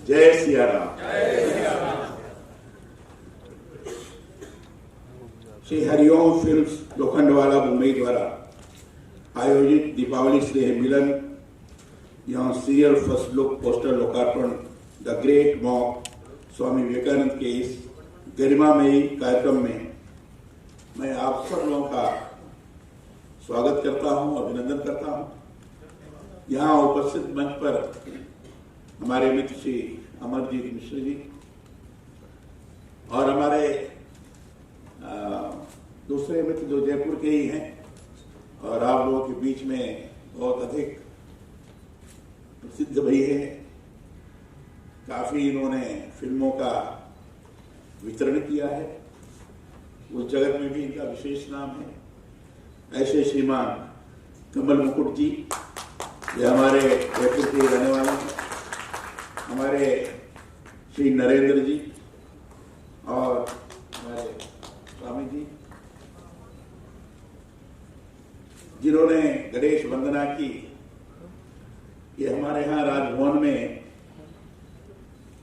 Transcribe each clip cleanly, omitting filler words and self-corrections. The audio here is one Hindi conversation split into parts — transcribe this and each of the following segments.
जय सिया राम। श्री हरिओम फिल्म्स लोखंडवाला मुंबई द्वारा आयोजित दीपावली स्नेह मिलन यहाँ सीरियल फर्स्ट लुक पोस्टर लोकार्पण the great mock Swami Vivekananda के इस गरिमामयी कार्यक्रम में मैं आप सब लोगों का स्वागत करता हूं, अभिनंदन करता हूं। यहाँ उपस्थित मंच पर हमारे मित्र श्री अमरजीत मिश्र जी और हमारे दूसरे मित्र जो जयपुर के ही हैं और आप लोगों के बीच में बहुत अधिक प्रसिद्ध भी हैं। काफी इन्होंने फिल्मों का वितरण किया है, उस जगत में भी इनका विशेष नाम है। ऐसे श्रीमान कमल मुकुट जी, ये हमारे जयपुर के रहने वाले हैं। हमारे श्री नरेंद्र जी और हमारे स्वामी जी, जिन्होंने गणेश वंदना की। ये हमारे यहाँ राजभवन में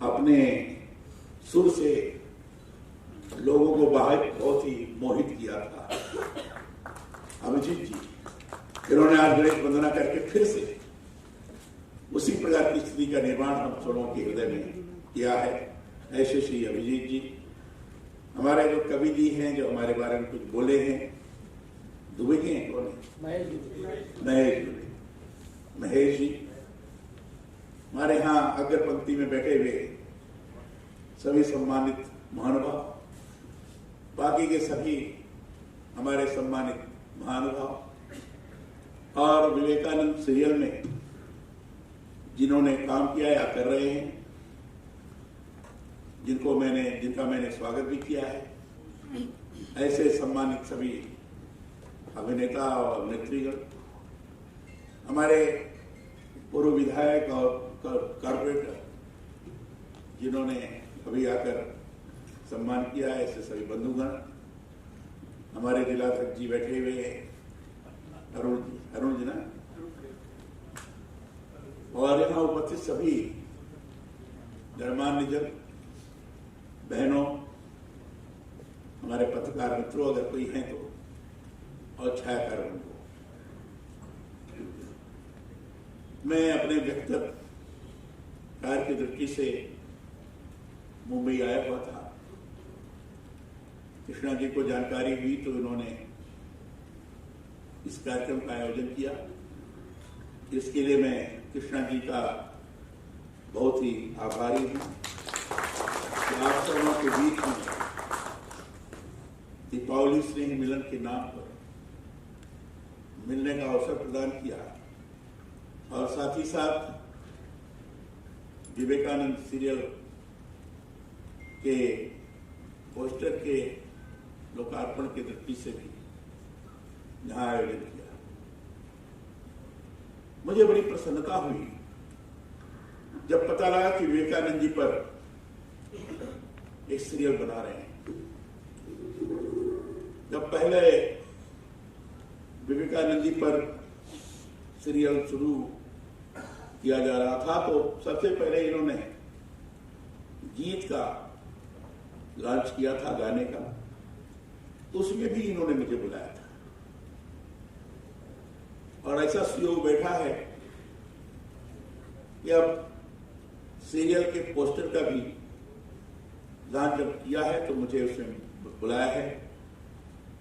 अपने सुर से लोगों को बहुत ही मोहित किया था। अभिजीत जी, इन्होंने आज गणेश वंदना करके फिर से उसी प्रकार की स्थिति का निर्माण हम सबों के हृदय में किया है। ऐसे श्री अभिजीत जी, हमारे जो कवि जी हैं जो हमारे बारे में कुछ बोले हैं, दुबे के हैं, कौन है? महेश जी, हमारे यहाँ अग्र पंक्ति में बैठे हुए सभी सम्मानित महानुभाव, बाकी के सभी हमारे सम्मानित महानुभाव और विवेकानंद सीरियल में जिन्होंने काम किया या कर रहे हैं, जिनका मैंने स्वागत भी किया है, ऐसे सम्मानित सभी अभिनेता और अभिनेत्रीगण, हमारे पूर्व विधायक और कॉर्पोरेटर जिन्होंने अभी आकर सम्मान किया है, ऐसे सभी बंधुगण, हमारे जिलाध्यक्ष जी बैठे हुए हैं, अरुण जी ना, और यहाँ उपस्थित सभी गणमान्य जन, बहनों, हमारे पत्रकार मित्रों अगर कोई हैं तो, और छायाकारों को, मैं अपने व्यक्तिगत कार्य की दृष्टि से मुंबई आया हुआ था। कृष्णा जी को जानकारी हुई तो इन्होंने इस कार्यक्रम का आयोजन किया। इसके लिए मैं कृष्णा जी का बहुत ही आभारी हूं कि आप सबों के बीच में दीपावली स्नेह मिलन के नाम पर मिलने का अवसर प्रदान किया और साथ ही साथ विवेकानंद सीरियल के पोस्टर के लोकार्पण की दृष्टि से भी यहाँ आयोजन किया। मुझे बड़ी प्रसन्नता हुई जब पता लगा कि विवेकानंद जी पर एक सीरियल बना रहे हैं। जब पहले विवेकानंद जी पर सीरियल शुरू किया जा रहा था तो सबसे पहले इन्होंने गीत का लॉन्च किया था, गाने का, तो उसमें भी इन्होंने मुझे बुलाया था। और ऐसा सुयोग बैठा है कि अब सीरियल के पोस्टर का भी लॉन्च जब किया है तो मुझे उसमें बुलाया है।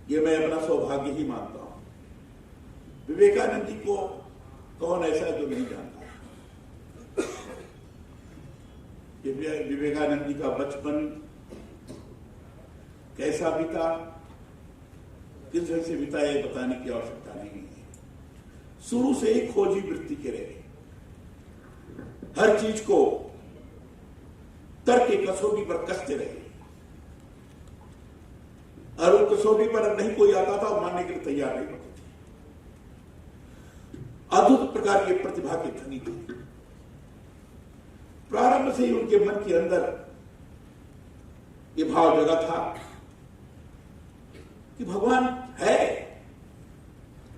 ये मैं अपना सौभाग्य ही मानता हूं। विवेकानंद जी को कौन ऐसा जो नहीं जानता। विवेकानंद जी का बचपन कैसा बीता, किस ढंग से बीता, ये बताने की आवश्यकता नहीं है। शुरू से ही खोजी वृत्ति के रहे, हर चीज को तर्क की कसौटी पर कसते रहे और उस कसौटी पर नहीं कोई आता था और मानने के लिए तैयार नहीं होते थे। अद्भुत प्रकार की प्रतिभा के धनी थे। प्रारंभ से ही उनके मन के अंदर ये भाव जगा था कि भगवान है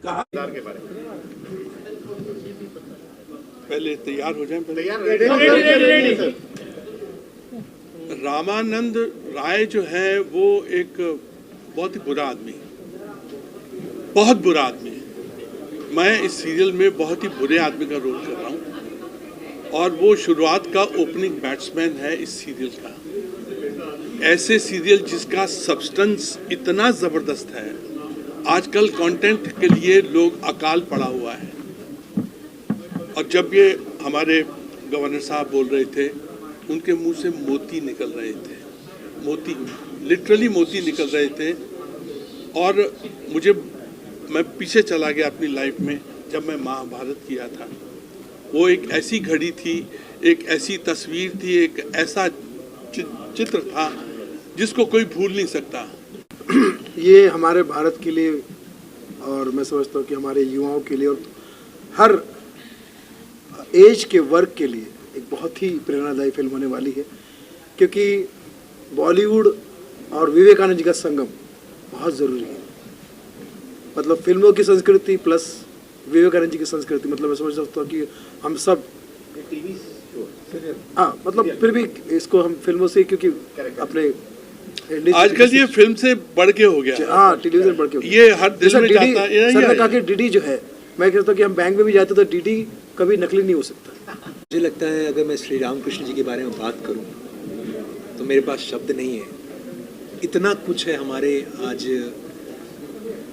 कहां। के बारे में पहले तैयार हो जाएं, पहले तैयार रामानंद राय जो है वो एक बहुत ही बुरा आदमी है, बहुत बुरा आदमी है। मैं इस सीरियल में बहुत ही बुरे आदमी का रोल कर रहा हूँ और वो शुरुआत का ओपनिंग बैट्समैन है इस सीरियल का। ऐसे सीरियल जिसका सब्सटेंस इतना ज़बरदस्त है, आजकल कंटेंट के लिए लोग अकाल पड़ा हुआ है। और जब ये हमारे गवर्नर साहब बोल रहे थे, उनके मुंह से मोती निकल रहे थे, मोती, लिटरली मोती निकल रहे थे। और मैं पीछे चला गया अपनी लाइफ में, जब मैं महाभारत किया था। वो एक ऐसी घड़ी थी, एक ऐसी तस्वीर थी, एक ऐसा चित्र था जिसको कोई भूल नहीं सकता। ये हमारे भारत के लिए और मैं समझता हूँ कि हमारे युवाओं के लिए और हर एज के वर्ग के लिए एक बहुत ही प्रेरणादायी फिल्म होने वाली है, क्योंकि बॉलीवुड और विवेकानंद जी का संगम बहुत ज़रूरी है। मतलब फिल्मों की संस्कृति प्लस विवेकानंद जी की संस्कृति, मतलब मैं समझ सकता हूँ कि हम सब टीवी हाँ, मतलब फिर भी इसको हम फिल्मों से, क्योंकि अपने आजकल ये फिल्म से बढ़ के हो गया। हाँ, टेलीविजन बढ़ के हो गया। ये हर दिल में जाता है। सर ने कहा कि डीडी जो है, मैं कहता हूँ कि हम बैंक में भी जाते तो डीडी कभी नकली नहीं हो सकता। मुझे लगता है अगर मैं श्री रामकृष्ण जी के बारे में बात करूं तो मेरे पास शब्द नहीं है। इतना कुछ है हमारे आज,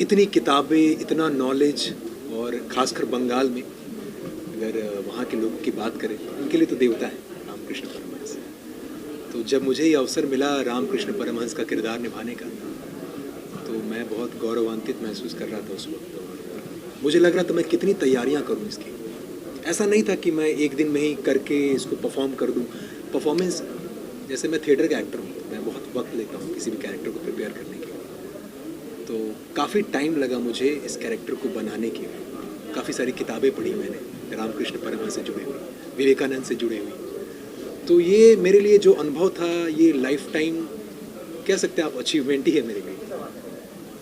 इतनी किताबें, इतना नॉलेज, और ख़ासकर बंगाल में अगर वहाँ के लोगों की बात करें, उनके लिए तो देवता है रामकृष्ण परमहंस। तो जब मुझे ये अवसर मिला रामकृष्ण परमहंस का किरदार निभाने का, तो मैं बहुत गौरवान्वित महसूस कर रहा था उस वक्त। और मुझे लग रहा था मैं कितनी तैयारियां करूं इसकी। ऐसा नहीं था कि मैं एक दिन में ही करके इसको परफॉर्म कर दूं। परफॉर्मेंस, जैसे मैं थिएटर का एक्टर हूँ, तो मैं बहुत वक्त लेता हूँ किसी भी कैरेक्टर को प्रिपेयर करने के लिए। तो काफ़ी टाइम लगा मुझे इस कैरेक्टर को बनाने के लिए। काफ़ी सारी किताबें पढ़ी मैंने रामकृष्ण परमहंस से जुड़े हुई, विवेकानंद से जुड़े हुई। तो ये मेरे लिए जो अनुभव था, ये लाइफ टाइम कह सकते हैं आप अचीवमेंट ही है मेरे लिए।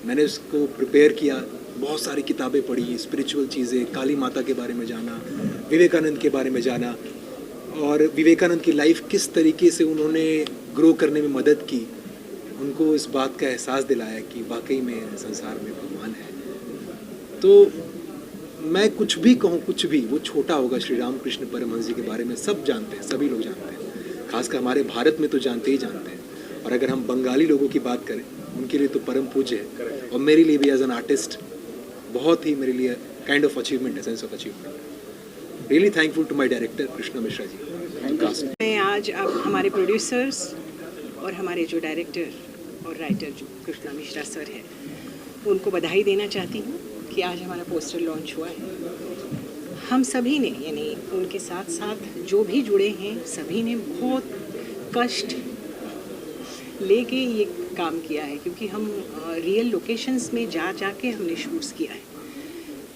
मैंने उसको प्रिपेयर किया, बहुत सारी किताबें पढ़ी, स्पिरिचुअल चीज़ें, काली माता के बारे में जाना, विवेकानंद के बारे में जाना, और विवेकानंद की लाइफ किस तरीके से उन्होंने ग्रो करने में मदद की, उनको इस बात का एहसास दिलाया कि वाकई में संसार में भगवान है। तो मैं कुछ भी कहूँ, कुछ भी, वो छोटा होगा। श्री रामकृष्ण परमहंस जी के बारे में सब जानते हैं, सभी लोग जानते हैं, खासकर हमारे भारत में तो जानते ही जानते हैं। और अगर हम बंगाली लोगों की बात करें, उनके लिए तो परम पूज्य है। और मेरे लिए भी एज एन आर्टिस्ट बहुत ही, मेरे लिए काइंड ऑफ अचीवमेंट है, sense of achievement. Really thankful to my director Krishna Mishra ji. मैं आज अब हमारे प्रोड्यूसर्स और हमारे जो डायरेक्टर और राइटर जो कृष्णा मिश्रा सर हैं, उनको बधाई देना चाहती हूँ कि आज हमारा पोस्टर लॉन्च हुआ है। हम सभी ने, यानी उनके साथ साथ जो भी जुड़े हैं, सभी ने बहुत कष्ट लेके ये काम किया है, क्योंकि हम रियल लोकेशंस में जा के हमने शूट्स किया है।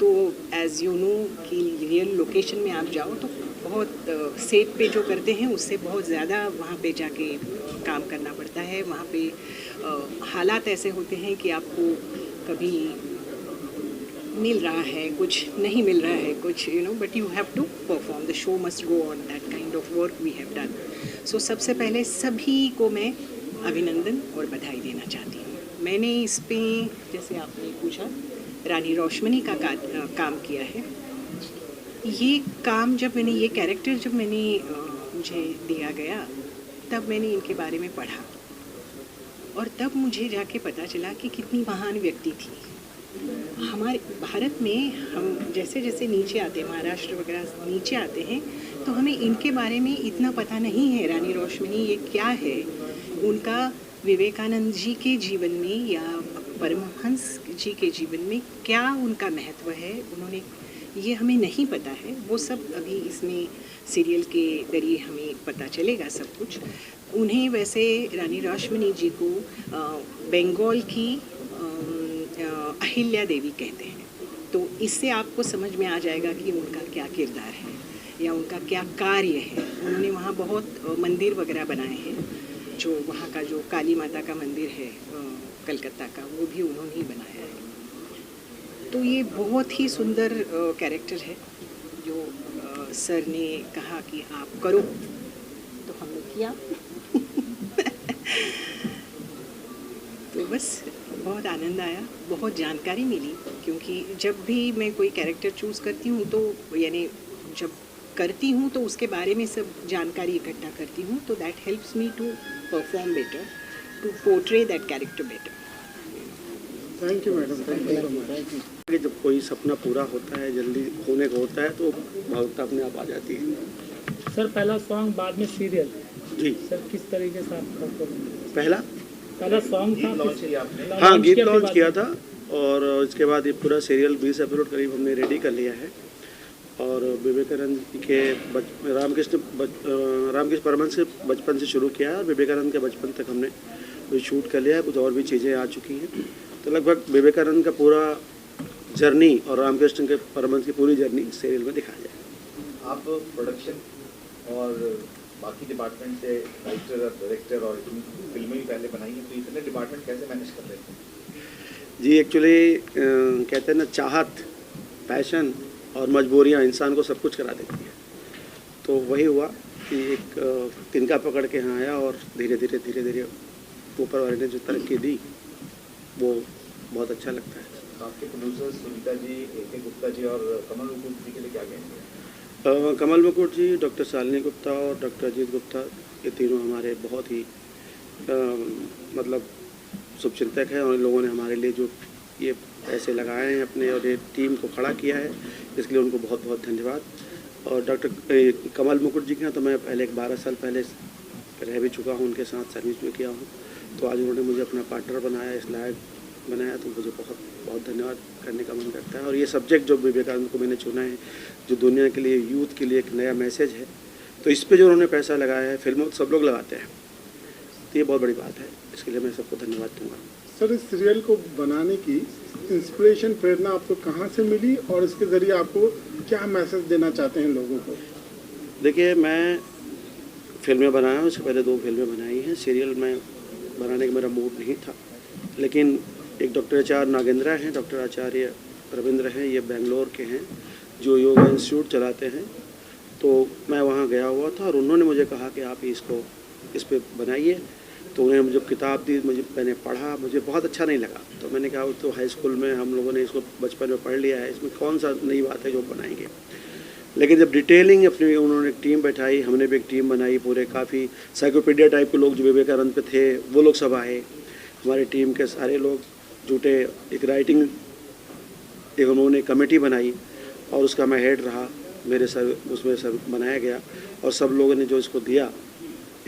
तो एज़ यू नो कि रियल लोकेशन में आप जाओ तो बहुत सेट पे जो करते हैं उससे बहुत ज़्यादा वहाँ पे जाके काम करना पड़ता है। वहाँ पे हालात ऐसे होते हैं कि आपको कभी मिल रहा है, कुछ नहीं मिल रहा है, कुछ but you have to perform, the show must go on, that kind of work we have done. So सबसे पहले सभी को मैं अभिनंदन और बधाई देना चाहती हूँ। मैंने इस पे, जैसे आपने पूछा, रानी रोशमनी का काम किया है। ये काम जब मैंने, ये कैरेक्टर जब मैंने मुझे दिया गया, तब मैंने इनके बारे में पढ़ा और तब मुझे जाके पता चला कि कितनी महान व्यक्ति थी। हमारे भारत में हम जैसे जैसे नीचे आते हैं, महाराष्ट्र वगैरह नीचे आते हैं, तो हमें इनके बारे में इतना पता नहीं है। रानी रोशमनी ये क्या है, उनका विवेकानंद जी के जीवन में या परमहंस जी के जीवन में क्या उनका महत्व है, उन्होंने, ये हमें नहीं पता है। वो सब अभी इसमें सीरियल के जरिए हमें पता चलेगा सब कुछ। उन्हें वैसे रानी रोशमनी जी को बंगाल की अहिल्या देवी कहते हैं। तो इससे आपको समझ में आ जाएगा कि उनका क्या किरदार है या उनका क्या कार्य है। उन्होंने वहाँ बहुत मंदिर वगैरह बनाए हैं। जो वहाँ का जो काली माता का मंदिर है कलकत्ता का, वो भी उन्होंने ही बनाया है। तो ये बहुत ही सुंदर कैरेक्टर है जो सर ने कहा कि आप करो, तो हमने किया। बस बहुत आनंद आया, बहुत जानकारी मिली, क्योंकि जब भी मैं कोई कैरेक्टर चूज़ करती हूँ तो यानी जब करती हूँ तो उसके बारे में सब जानकारी इकट्ठा करती हूँ, तो that helps me to perform better, to portray that character better. Thank you madam, thank you. कि जब कोई सपना पूरा होता है, जल्दी होने को होता है, तो भावुकता अपने आप आ जाती है। सर पहला सॉन्ग बाद में सीरियल, जी सर किस तरीके से आपका पहला सॉन्ग था? हाँ, गीत लॉन्च किया था, और इसके बाद ये पूरा सीरियल 20 एपिसोड करीब हमने रेडी कर लिया है। और विवेकानंद के रामकृष्ण परमहंस के बचपन से शुरू किया है, और विवेकानंद के बचपन तक हमने शूट कर लिया है। कुछ और भी चीज़ें आ चुकी हैं, तो लगभग विवेकानंद का पूरा जर्नी और रामकृष्ण के परमहंस की पूरी जर्नी सीरियल में दिखाया जाए। आप प्रोडक्शन और बाकी डिपार्टमेंट से राइटर और डायरेक्टर और फिल्में भी पहले बनाई हैं, तो इतने डिपार्टमेंट कैसे मैनेज कर रहे थे? जी एक्चुअली कहते हैं ना, चाहत, पैशन और मजबूरियां इंसान को सब कुछ करा देती हैं। तो वही हुआ कि एक तिनका पकड़ के यहाँ आया, और धीरे धीरे ऊपर वाले ने जो तरक्की दी वो बहुत अच्छा लगता है। आपके प्रोड्यूसर्स सुनीता जी, ए.के. गुप्ता जी और कमल मुकुट जी के लिए क्या कहेंगे? कमल मुकुट जी, डॉक्टर शालिनी गुप्ता और डॉक्टर अजीत गुप्ता, ये तीनों हमारे बहुत ही मतलब शुभचिंतक हैं, और इन लोगों ने हमारे लिए जो ये पैसे लगाए हैं अपने और ये टीम को खड़ा किया है, इसके लिए उनको बहुत बहुत धन्यवाद। और डॉक्टर कमल मुकुट जी के यहाँ तो मैं पहले 12 साल पहले रह भी चुका हूँ, उनके साथ सर्विस भी किया हूँ, तो आज उन्होंने मुझे अपना पार्टनर बनाया, इस लायक बनाया, तो मुझे बहुत बहुत धन्यवाद करने का मन करता है। और ये सब्जेक्ट जो विवेकानंद को मैंने चुना है, जो दुनिया के लिए, यूथ के लिए एक नया मैसेज है, तो इस पे जो उन्होंने पैसा लगाया है, फिल्मों सब लोग लगाते हैं, तो ये बहुत बड़ी बात है, इसके लिए मैं सबको धन्यवाद दूँगा। सर, इस सीरियल को बनाने की इंस्पिरेशन, प्रेरणा आपको कहाँ से मिली, और इसके ज़रिए आपको क्या मैसेज देना चाहते हैं लोगों को? देखिए, मैं फिल्में बनाया हूँ, उससे पहले 2 फिल्में बनाई हैं। सीरियल में बनाने का मेरा मूड नहीं था, लेकिन एक डॉक्टर आचार्य नागेंद्रा हैं, डॉक्टर आचार्य रविंद्र हैं, ये बेंगलोर के हैं, जो योगा इंस्टीट्यूट चलाते हैं, तो मैं वहाँ गया हुआ था, और उन्होंने मुझे कहा कि आप इसको इस पर बनाइए। तो उन्होंने मुझे किताब दी, मैंने पढ़ा, मुझे बहुत अच्छा नहीं लगा, तो मैंने कहा तो हाई स्कूल में हम लोगों ने इसको बचपन में पढ़ लिया है, इसमें कौन सा नई बात है जो बनाएंगे। लेकिन जब डिटेलिंग अपनी उन्होंने एक टीम बैठाई, हमने भी एक टीम बनाई, पूरे काफ़ी साइकोपीडिया टाइप के लोग जो विवेकानंद पे थे वो लोग सब आए, हमारी टीम के सारे लोग जुटे, एक राइटिंग एक उन्होंने कमेटी बनाई, और उसका मैं हेड रहा, मेरे सर उसमें सर बनाया गया, और सब लोगों ने जो इसको दिया,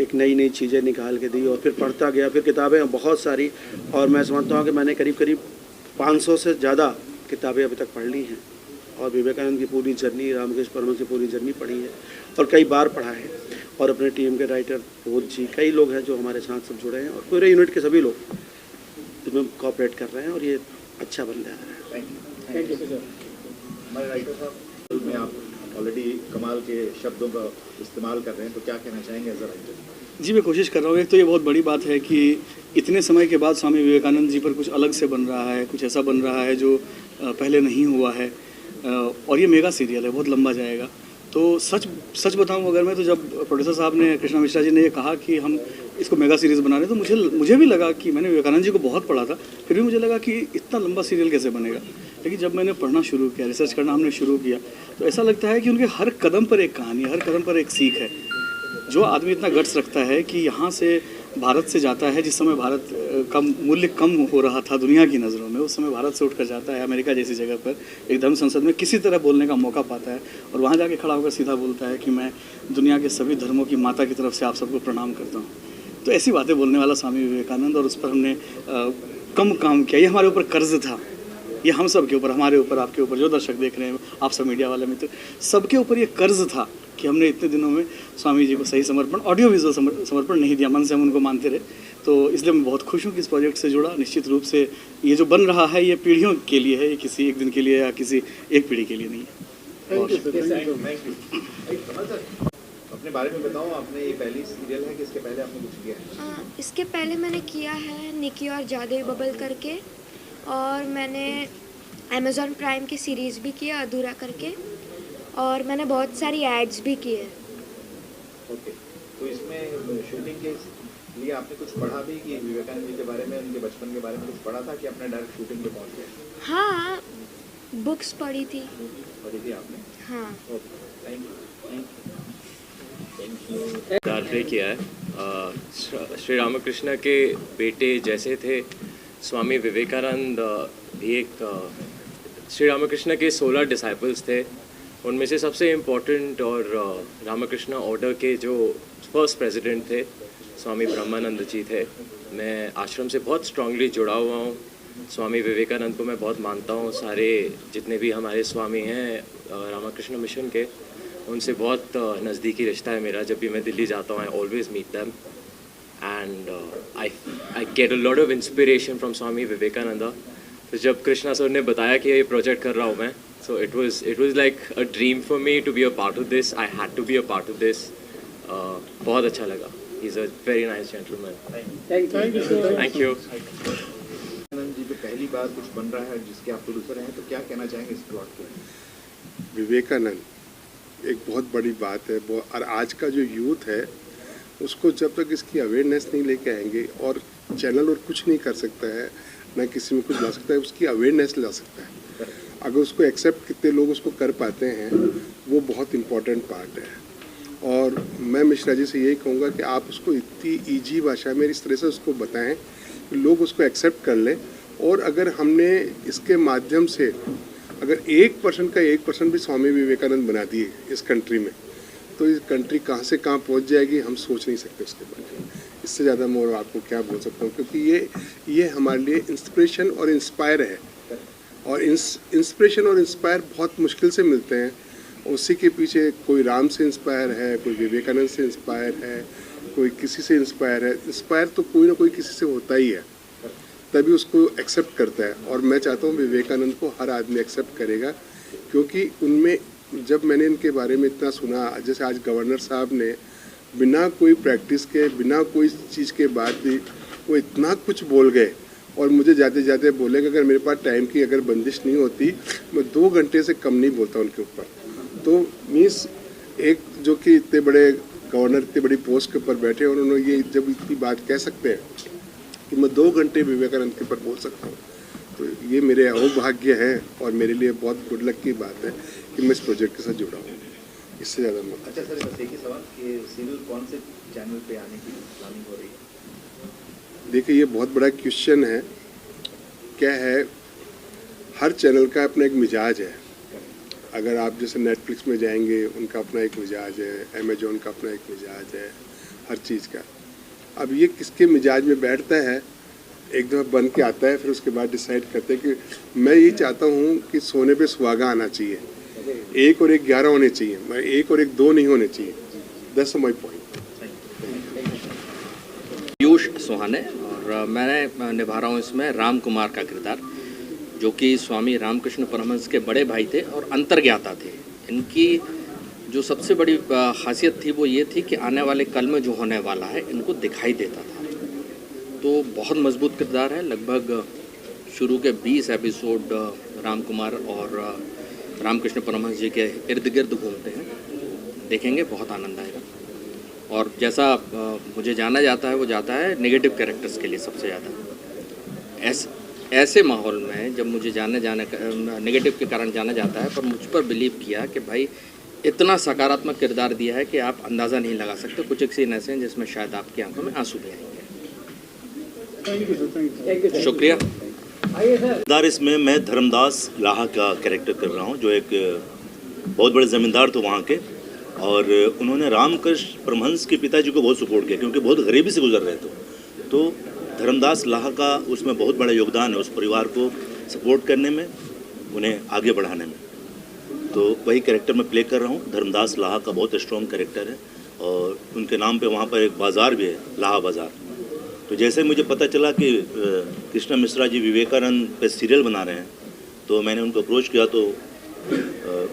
एक नई चीज़ें निकाल के दी, और फिर पढ़ता गया, फिर किताबें बहुत सारी, और मैं समझता हूँ कि मैंने करीब 500 से ज़्यादा किताबें अभी तक पढ़ ली हैं, और विवेकानंद की पूरी जर्नी, रामकृष्ण परमहंस की पूरी जर्नी पढ़ी है, और कई बार पढ़ा है। और अपने टीम के राइटर बोध जी, कई लोग हैं जो हमारे साथ सब जुड़े हैं, और पूरे यूनिट के सभी लोग इसमें कोऑपरेट कर रहे हैं, और ये अच्छा बन रहा है। Thank you sir. हमारे राइटर साहब, में आप ऑलरेडी कमाल के शब्दों का इस्तेमाल कर रहे हैं, तो क्या कहना चाहेंगे एज अ राइटर? जी, मैं कोशिश कर रहा हूँ। एक तो ये बहुत बड़ी बात है कि इतने समय के बाद स्वामी विवेकानंद जी पर कुछ अलग से बन रहा है, कुछ ऐसा बन रहा है जो पहले नहीं हुआ है, और ये मेगा सीरियल है, बहुत लंबा जाएगा। तो सच बताऊं अगर मैं, तो जब प्रोड्यूसर साहब ने, कृष्णा मिश्रा जी ने ये कहा कि हम इसको मेगा सीरीज़ बना रहे, तो मुझे भी लगा कि मैंने विवेकानंद जी को बहुत पढ़ा था, फिर भी मुझे लगा कि इतना लंबा सीरियल कैसे बनेगा। लेकिन जब मैंने पढ़ना शुरू किया, रिसर्च करना हमने शुरू किया, तो ऐसा लगता है कि उनके हर कदम पर एक कहानी, हर कदम पर एक सीख है। जो आदमी इतना गट्स रखता है कि यहाँ से भारत से जाता है, जिस समय भारत का मूल्य कम हो रहा था दुनिया की नज़रों में, उस समय भारत से उठकर जाता है अमेरिका जैसी जगह पर, एक धर्म संसद में किसी तरह बोलने का मौका पाता है, और वहाँ जाके खड़ा होकर सीधा बोलता है कि मैं दुनिया के सभी धर्मों की माता की तरफ से आप सबको प्रणाम करता हूँ। तो ऐसी बातें बोलने वाला स्वामी विवेकानंद, और उस पर हमने कम काम किया। ये हमारे ऊपर कर्ज था, ये हम सब के ऊपर, हमारे ऊपर, आपके ऊपर, जो दर्शक देख रहे हैं, आप सब मीडिया वाले मित्र, सबके ऊपर ये कर्ज था कि हमने इतने दिनों में स्वामी जी को सही समर्पण, ऑडियो विजुअल समर्पण नहीं दिया, मन से हम उनको मानते रहे। तो इसलिए मैं बहुत खुश हूँ कि इस प्रोजेक्ट से जुड़ा। निश्चित रूप से ये जो बन रहा है, ये पीढ़ियों के लिए है, ये किसी एक दिन के लिए या किसी एक पीढ़ी के लिए नहीं है। अपने बारे में बताओ, आपने ये पहली सीरियल है कि इसके पहले आपने कुछ किया है? इसके पहले मैंने किया है निकी और जादुई बबल करके, और मैंने अमेज़ॉन प्राइम की सीरीज़ भी किया अधूरा करके, और मैंने बहुत सारी एड्स भी किए। ओके, तो इसमें शूटिंग के लिए आपने कुछ पढ़ा भी कि विवेकानंद जी के बारे में, उनके बचपन के बारे में कुछ पढ़ा था कि अपने डायरेक्ट शूटिंग पे पहुंच गए? हाँ, बुक्स पढ़ी थी। पढ़ी थी आपने? हाँ। Okay, thank you. प्ले किया है। श्री रामकृष्ण के बेटे जैसे थे स्वामी विवेकानंद भी एक श्री रामकृष्ण के 16 डिसाइपल्स थे। उनमें से सबसे इम्पोर्टेंट और रामकृष्ण ऑर्डर के जो फर्स्ट प्रेसिडेंट थे स्वामी ब्रह्मानंद जी थे। मैं आश्रम से बहुत स्ट्रांगली जुड़ा हुआ हूँ। स्वामी विवेकानंद को मैं बहुत मानता हूँ। सारे जितने भी हमारे स्वामी हैं रामकृष्ण मिशन के, उनसे बहुत नज़दीकी रिश्ता है मेरा। जब भी मैं दिल्ली जाता हूँ I always meet them and I get a lot of inspiration from Swami Vivekananda. तो जब कृष्णा सर ने बताया कि ये प्रोजेक्ट कर रहा हूँ मैं, so it was like a dream for me to be a part of this. I had to be a part of this. बहुत अच्छा लगा। He is a very nice gentleman. Thank you. Vivekananda ji पे पहली बार कुछ बन रहा है जिसके आप प्रोड्यूसर हैं, तो क्या कहना चाहेंगे इस प्लॉट के? विवेकानंद एक बहुत बड़ी बात है। और आज का जो यूथ है उसको जब तक इसकी अवेयरनेस नहीं लेके आएंगे, और चैनल और कुछ नहीं कर सकता है, ना किसी में कुछ ला सकता है, उसकी अवेयरनेस ला सकता है। अगर उसको एक्सेप्ट कितने लोग उसको कर पाते हैं, वो बहुत इम्पोर्टेंट पार्ट है। और मैं मिश्रा जी से यही कहूँगा कि आप उसको इतनी ईजी भाषा में इस तरह से उसको बताएं कि लोग उसको एक्सेप्ट कर लें। और अगर हमने इसके माध्यम से अगर 1% का 1% भी स्वामी विवेकानंद बना दिए इस कंट्री में, तो इस कंट्री कहाँ से कहाँ पहुँच जाएगी हम सोच नहीं सकते उसके बारे में। इससे ज़्यादा मैं और आपको क्या बोल सकता हूँ, क्योंकि ये हमारे लिए इंस्पिरेशन और इंस्पायर है। और इंस्पिरेशन और इंस्पायर बहुत मुश्किल से मिलते हैं। उसी के पीछे कोई राम से इंस्पायर है, कोई विवेकानंद से इंस्पायर है, कोई किसी से इंस्पायर है। इंस्पायर तो कोई ना कोई किसी से होता ही है, तभी उसको एक्सेप्ट करता है। और मैं चाहता हूँ विवेकानंद को हर आदमी एक्सेप्ट करेगा, क्योंकि उनमें जब मैंने इनके बारे में इतना सुना, जैसे आज गवर्नर साहब ने बिना कोई प्रैक्टिस के, बिना कोई चीज़ के बाद भी वो इतना कुछ बोल गए। और मुझे जाते जाते बोले कि अगर मेरे पास टाइम की अगर बंदिश नहीं होती, मैं 2 घंटे से कम नहीं बोलता उनके ऊपर। तो मीन्स एक जो कि इतने बड़े गवर्नर, इतनी बड़ी पोस्ट के ऊपर बैठे, और उन्होंने ये जब इतनी बात कह सकते हैं कि मैं 2 घंटे विवेकानंद के ऊपर बोल सकता हूँ, तो ये मेरे अहोभाग्य है और मेरे लिए बहुत गुड लक की बात है कि मैं इस प्रोजेक्ट के साथ जुड़ा हूँ। इससे ज़्यादा मत। अच्छा सर, बस एक ही सवाल कि सीरियल कौन से चैनल पे आने की प्लानिंग हो रही है? देखिए, ये बहुत बड़ा क्वेश्चन है। क्या है, हर चैनल का अपना एक मिजाज है। अगर आप जैसे नेटफ्लिक्स में जाएंगे, उनका अपना एक मिजाज है, अमेजोन का अपना एक मिजाज है, हर चीज़ का। अब ये किसके मिजाज में बैठता है, एक दफ़ा बन के आता है, फिर उसके बाद डिसाइड करते हैं कि मैं ये चाहता हूँ कि सोने पे सुहागा आना चाहिए। 1 और 1 11 होने चाहिए, मैं 1 और 1 2 नहीं होने चाहिए। That's my point. पीयूष सुहाने, और मैं निभा रहा हूँ इसमें राम कुमार का किरदार, जो कि स्वामी रामकृष्ण परमहंस के बड़े भाई थे और अंतर्ज्ञाता थे। इनकी जो सबसे बड़ी खासियत थी वो ये थी कि आने वाले कल में जो होने वाला है इनको दिखाई देता था। तो बहुत मजबूत किरदार है। लगभग शुरू के 20 एपिसोड राम कुमार और रामकृष्ण परमहंस जी के इर्द गिर्द घूमते हैं। देखेंगे, बहुत आनंद आएगा। और जैसा मुझे जाना जाता है, वो जाता है नेगेटिव कैरेक्टर्स के लिए सबसे ज़्यादा। ऐसे माहौल में जब मुझे नेगेटिव के कारण जाना जाता है, पर मुझ पर बिलीव किया कि भाई इतना सकारात्मक किरदार दिया है कि आप अंदाज़ा नहीं लगा सकते। कुछ एक सीन ऐसे हैं जिसमें शायद आपकी आंखों में आंसू भी आएंगे। शुक्रिया। किरदार इसमें मैं धर्मदास लाहा का कैरेक्टर कर रहा हूँ, जो एक बहुत बड़े ज़मींदार थे वहाँ के, और उन्होंने रामकृष्ण परमहंस के पिताजी को बहुत सपोर्ट किया क्योंकि बहुत गरीबी से गुजर रहे थे। तो धर्मदास लाहा का उसमें बहुत बड़ा योगदान है, उस परिवार को सपोर्ट करने में, उन्हें आगे बढ़ाने में। तो वही कैरेक्टर मैं प्ले कर रहा हूँ। धर्मदास लाहा का बहुत स्ट्रॉन्ग कैरेक्टर है, और उनके नाम पे वहाँ पर एक बाज़ार भी है, लाहा बाज़ार। तो जैसे मुझे पता चला कि कृष्णा मिश्रा जी विवेकानंद पे सीरियल बना रहे हैं, तो मैंने उनको अप्रोच किया। तो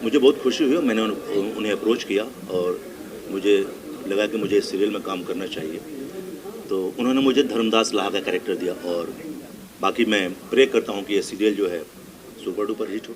मुझे बहुत खुशी हुई। मैंने उन्हें अप्रोच किया और मुझे लगा कि मुझे इस सीरियल में काम करना चाहिए। तो उन्होंने मुझे धर्मदास लाहा का कैरेक्टर दिया, और बाकी मैं प्रे करता हूँ कि ये सीरियल जो है सुपर डुपर हिट हो।